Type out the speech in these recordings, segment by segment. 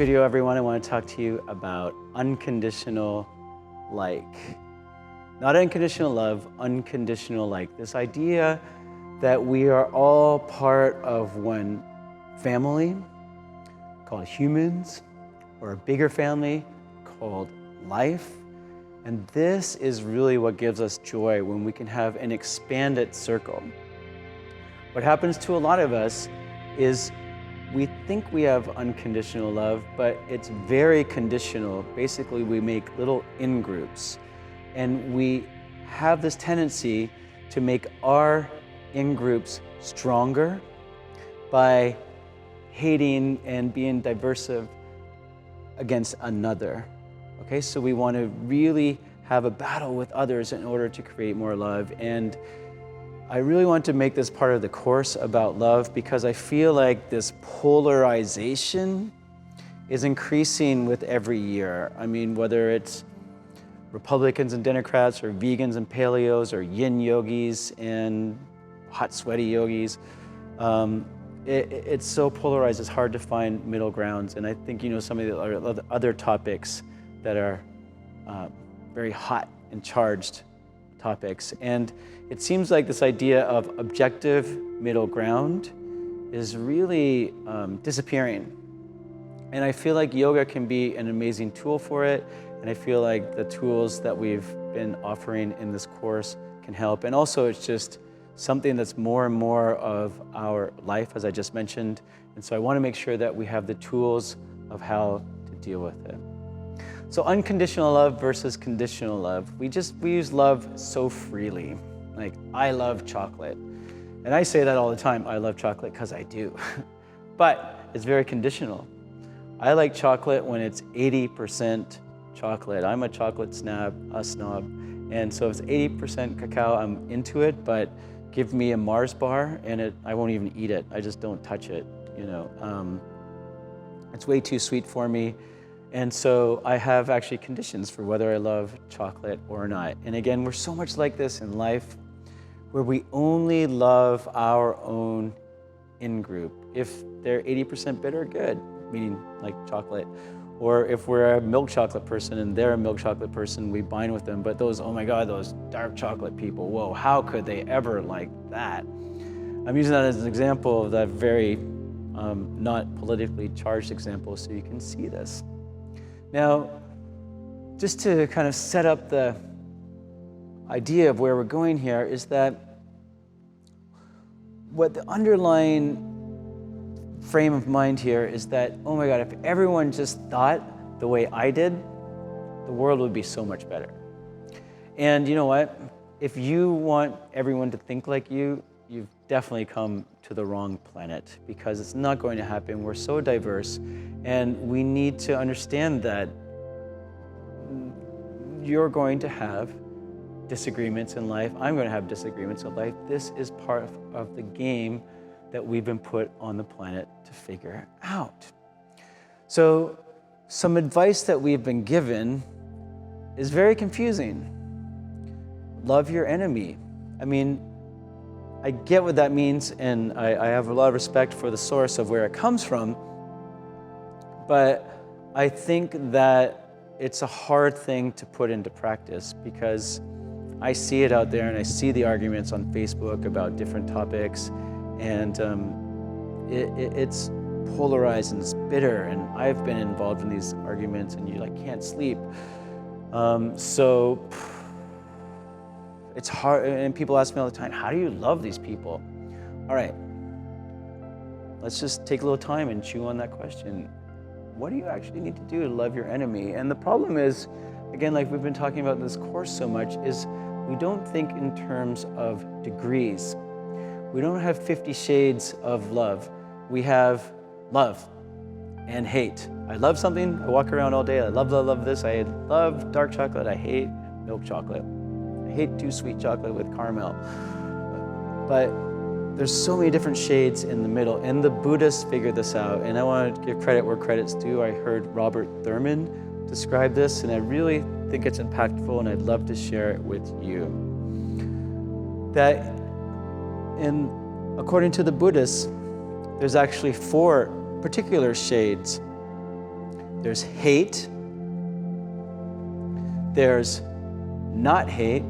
video, everyone, I want to talk to you about unconditional like. Not unconditional love, unconditional like. This idea that we are all part of one family called humans, or a bigger family called life. And this is really what gives us joy, when we can have an expanded circle. What happens to a lot of us is we think we have unconditional love, but it's very conditional. Basically, we make little in-groups, and we have this tendency to make our in-groups stronger by hating and being diversive against another. Okay, so we want to really have a battle with others in order to create more love. And I really want to make this part of the course about love, because I feel like this polarization is increasing with every year. I mean, whether it's Republicans and Democrats, or vegans and paleos, or yin yogis and hot sweaty yogis, it's so polarized, it's hard to find middle grounds. And I think, some of the other topics that are very hot and charged topics. And it seems like this idea of objective middle ground is really disappearing. And I feel like yoga can be an amazing tool for it. And I feel like the tools that we've been offering in this course can help. And also, it's just something that's more and more of our life, as I just mentioned. And so I want to make sure that we have the tools of how to deal with it. So unconditional love versus conditional love. We use love so freely. Like, I love chocolate. And I say that all the time, I love chocolate, because I do. But it's very conditional. I like chocolate when it's 80% chocolate. I'm a chocolate snob. And so if it's 80% cacao, I'm into it, but give me a Mars bar and I won't even eat it. I just don't touch it, It's way too sweet for me. And so I have actually conditions for whether I love chocolate or not. And again, we're so much like this in life, where we only love our own in-group. If they're 80% bitter, good, meaning like chocolate. Or if we're a milk chocolate person and they're a milk chocolate person, we bind with them. But those, oh my God, those dark chocolate people, whoa, how could they ever like that? I'm using that as an example of that very not politically charged example, so you can see this. Now, just to kind of set up the idea of where we're going here, is that what the underlying frame of mind here is that, oh my God, if everyone just thought the way I did, the world would be so much better. And you know what? If you want everyone to think like you, you've definitely come to the wrong planet, because it's not going to happen. We're so diverse, and we need to understand that you're going to have disagreements in life. I'm going to have disagreements in life. This is part of the game that we've been put on the planet to figure out. So some advice that we've been given is very confusing. Love your enemy. I mean, I get what that means, and I have a lot of respect for the source of where it comes from, but I think that it's a hard thing to put into practice, because I see it out there, and I see the arguments on Facebook about different topics, and it's polarized and it's bitter, and I've been involved in these arguments, and you can't sleep. So it's hard, and people ask me all the time, how do you love these people? All right, let's just take a little time and chew on that question. What do you actually need to do to love your enemy? And the problem is, again, like we've been talking about in this course so much, is we don't think in terms of degrees. We don't have 50 shades of love. We have love and hate. I love something, I walk around all day, I love this. I love dark chocolate, I hate milk chocolate. I hate too sweet chocolate with caramel. But there's so many different shades in the middle, and the Buddhists figured this out. And I want to give credit where credit's due. I heard Robert Thurman describe this, and I really think it's impactful, and I'd love to share it with you. That according to the Buddhists, there's actually 4 particular shades There's hate, there's not hate,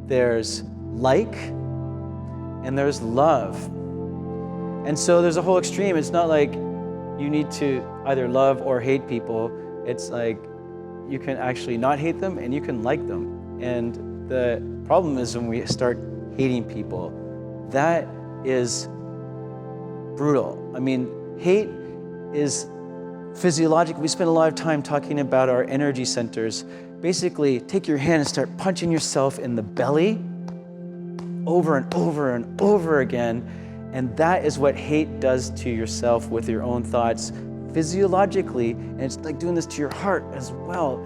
there's like, and there's love. And so there's a whole extreme. It's not like you need to either love or hate people. It's like you can actually not hate them and you can like them. And the problem is when we start hating people, that is brutal. I mean, hate is physiological. We spend a lot of time talking about our energy centers. Basically, take your hand and start punching yourself in the belly over and over and over again. And that is what hate does to yourself with your own thoughts physiologically. And it's like doing this to your heart as well.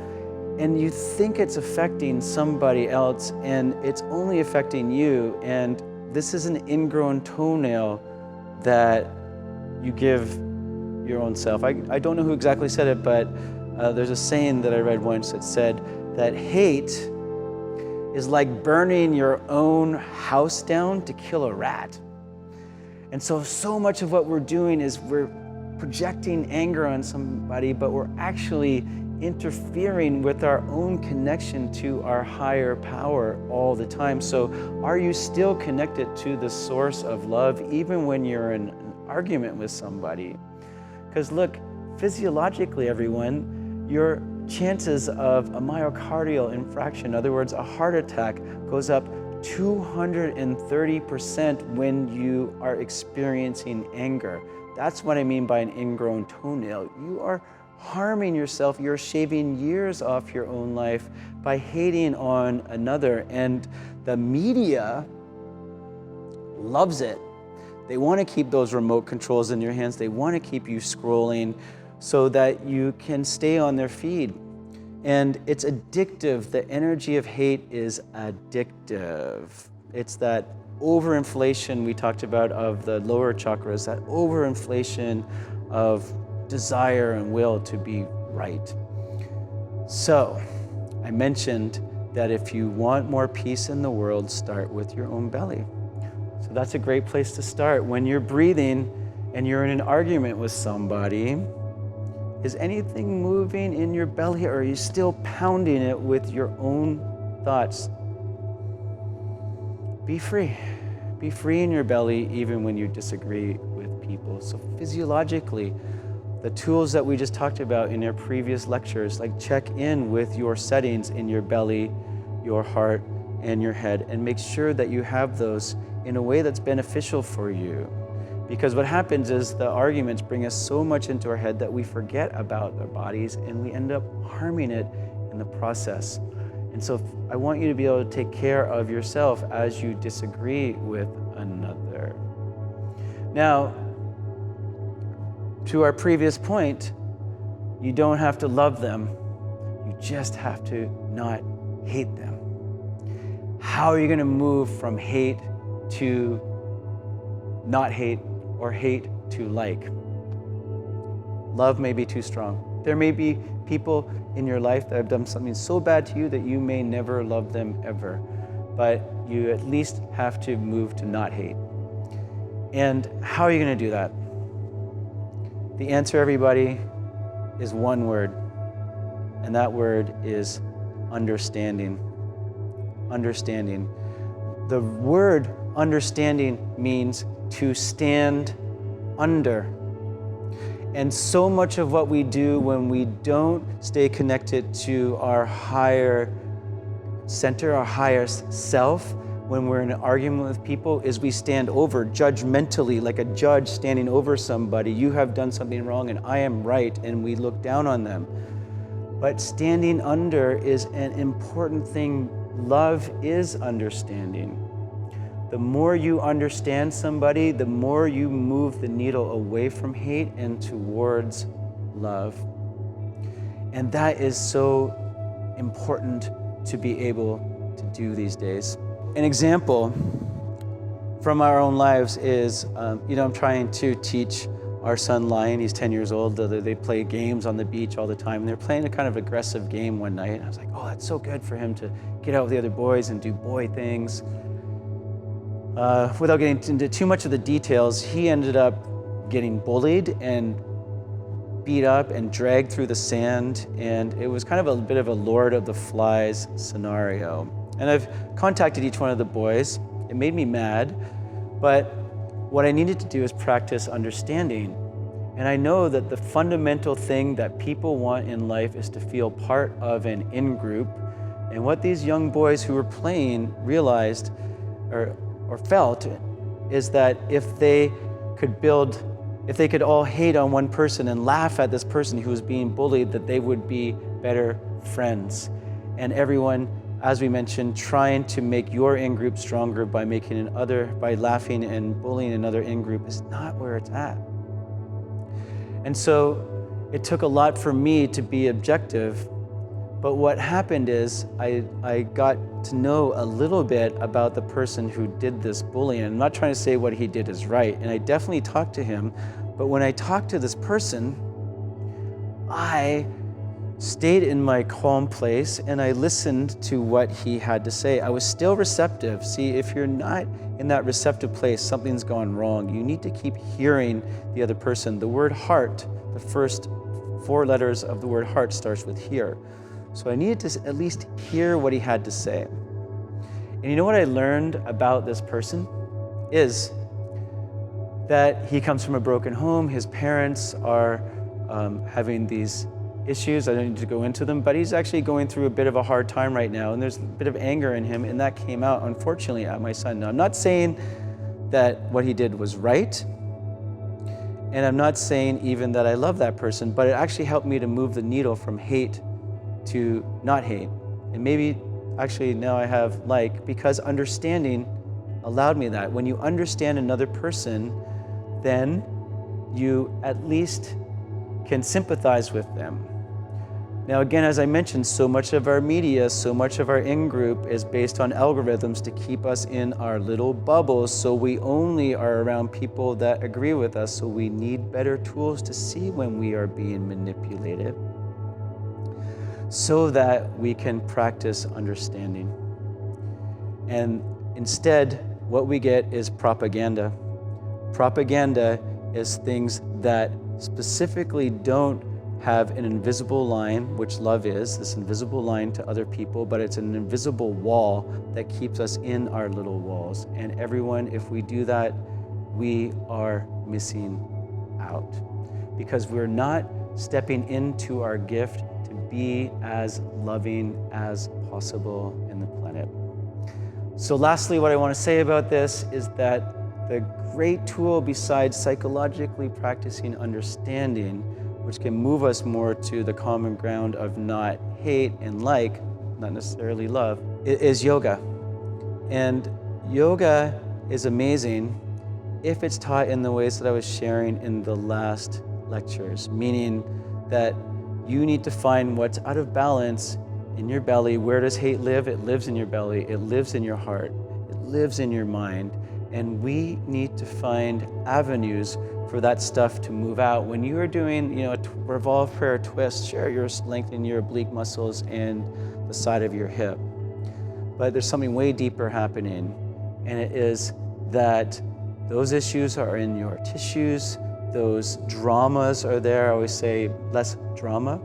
And you think it's affecting somebody else, and it's only affecting you. And this is an ingrown toenail that you give your own self. I don't know who exactly said it, but there's a saying that I read once that said that hate is like burning your own house down to kill a rat. And so much of what we're doing is we're projecting anger on somebody, but we're actually interfering with our own connection to our higher power all the time. So are you still connected to the source of love even when you're in an argument with somebody? Because look, physiologically, everyone, your chances of a myocardial infarction, in other words, a heart attack, goes up 230% when you are experiencing anger. That's what I mean by an ingrown toenail. You are harming yourself. You're shaving years off your own life by hating on another. And the media loves it. They want to keep those remote controls in your hands. They want to keep you scrolling so that you can stay on their feed. And it's addictive. The energy of hate is addictive. It's that overinflation we talked about of the lower chakras, that overinflation of desire and will to be right. So I mentioned that if you want more peace in the world, start with your own belly. So that's a great place to start. When you're breathing and you're in an argument with somebody, is anything moving in your belly, or are you still pounding it with your own thoughts? Be free. Be free in your belly even when you disagree with people. So physiologically, the tools that we just talked about in our previous lectures, like check in with your settings in your belly, your heart, and your head, and make sure that you have those in a way that's beneficial for you. Because what happens is the arguments bring us so much into our head that we forget about our bodies and we end up harming it in the process. And so I want you to be able to take care of yourself as you disagree with another. Now, to our previous point, you don't have to love them. You just have to not hate them. How are you going to move from hate to not hate or hate to like? Love may be too strong. There may be people in your life that have done something so bad to you that you may never love them ever, but you at least have to move to not hate. And how are you going to do that? The answer, everybody, is one word, and that word is understanding. Understanding. The word understanding means to stand under. And so much of what we do when we don't stay connected to our higher center, our highest self, when we're in an argument with people, is we stand over judgmentally, like a judge standing over somebody. You have done something wrong and I am right, and we look down on them. But standing under is an important thing. Love is understanding. The more you understand somebody, the more you move the needle away from hate and towards love. And that is so important to be able to do these days. An example from our own lives is, I'm trying to teach our son Lion, he's 10 years old, they play games on the beach all the time, and they're playing a kind of aggressive game one night, and I was like, oh, that's so good for him to get out with the other boys and do boy things. Without getting into too much of the details, he ended up getting bullied and beat up and dragged through the sand, and it was kind of a bit of a Lord of the Flies scenario. And I've contacted each one of the boys. It made me mad, but what I needed to do is practice understanding. And I know that the fundamental thing that people want in life is to feel part of an in-group. And what these young boys who were playing realized or felt is that if they could all hate on one person and laugh at this person who was being bullied, that they would be better friends. And everyone, as we mentioned, trying to make your in-group stronger by laughing and bullying another in-group is not where it's at. And so it took a lot for me to be objective, but what happened is I got to know a little bit about the person who did this bullying. I'm not trying to say what he did is right, and I definitely talked to him, but when I talked to this person, I stayed in my calm place and I listened to what he had to say. I was still receptive. See, if you're not in that receptive place, something's gone wrong. You need to keep hearing the other person. The word heart, the first 4 letters of the word heart starts with hear. So I needed to at least hear what he had to say. And you know what I learned about this person is that he comes from a broken home. His parents are having these issues. I don't need to go into them, but he's actually going through a bit of a hard time right now, and there's a bit of anger in him, and that came out, unfortunately, at my son. Now, I'm not saying that what he did was right, and I'm not saying even that I love that person, but it actually helped me to move the needle from hate to not hate. And maybe actually now I have like, because understanding allowed me that. When you understand another person, then you at least can sympathize with them. Now again, as I mentioned, so much of our media, so much of our in-group is based on algorithms to keep us in our little bubbles, so we only are around people that agree with us, so we need better tools to see when we are being manipulated so that we can practice understanding. And instead, what we get is propaganda. Propaganda is things that specifically don't have an invisible line, which love is, this invisible line to other people, but it's an invisible wall that keeps us in our little walls. And everyone, if we do that, we are missing out because we're not stepping into our gift to be as loving as possible in the planet. So lastly, what I want to say about this is that the great tool besides psychologically practicing understanding, which can move us more to the common ground of not hate and like, not necessarily love, is yoga. And yoga is amazing if it's taught in the ways that I was sharing in the last lectures, meaning that you need to find what's out of balance in your belly. Where does hate live? It lives in your belly. It lives in your heart. It lives in your mind. And we need to find avenues for that stuff to move out. When you are doing, a revolve prayer twist, sure, you're lengthening your oblique muscles and the side of your hip. But there's something way deeper happening, and it is that those issues are in your tissues, those dramas are there. I always say less drama,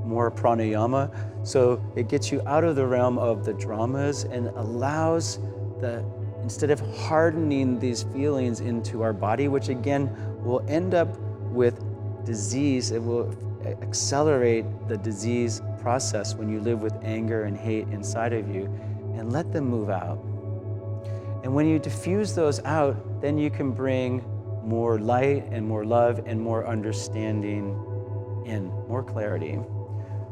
more pranayama. So it gets you out of the realm of the dramas and allows instead of hardening these feelings into our body, which again will end up with disease, it will accelerate the disease process when you live with anger and hate inside of you, and let them move out. And when you diffuse those out, then you can bring more light and more love and more understanding in, more clarity.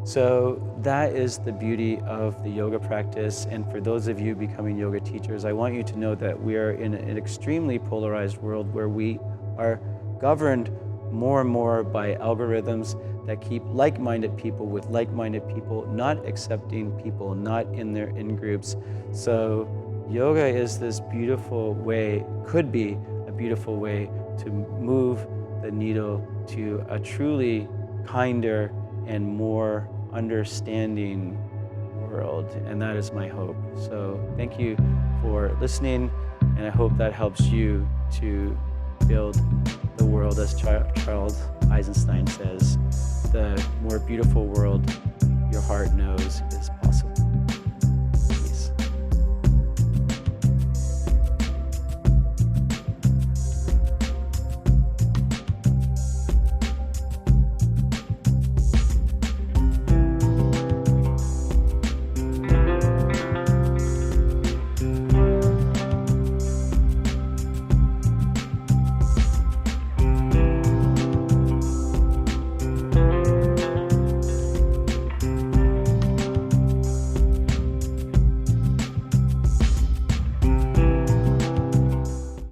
So that is the beauty of the yoga practice. And for those of you becoming yoga teachers, I want you to know that we are in an extremely polarized world where we are governed more and more by algorithms that keep like-minded people with like-minded people, not accepting people, not in their in-groups. So yoga is this beautiful way, could be a beautiful way to move the needle to a truly kinder and more understanding world, and that is my hope. So thank you for listening, and I hope that helps you to build the world, as Charles Eisenstein says, the more beautiful world your heart knows is possible.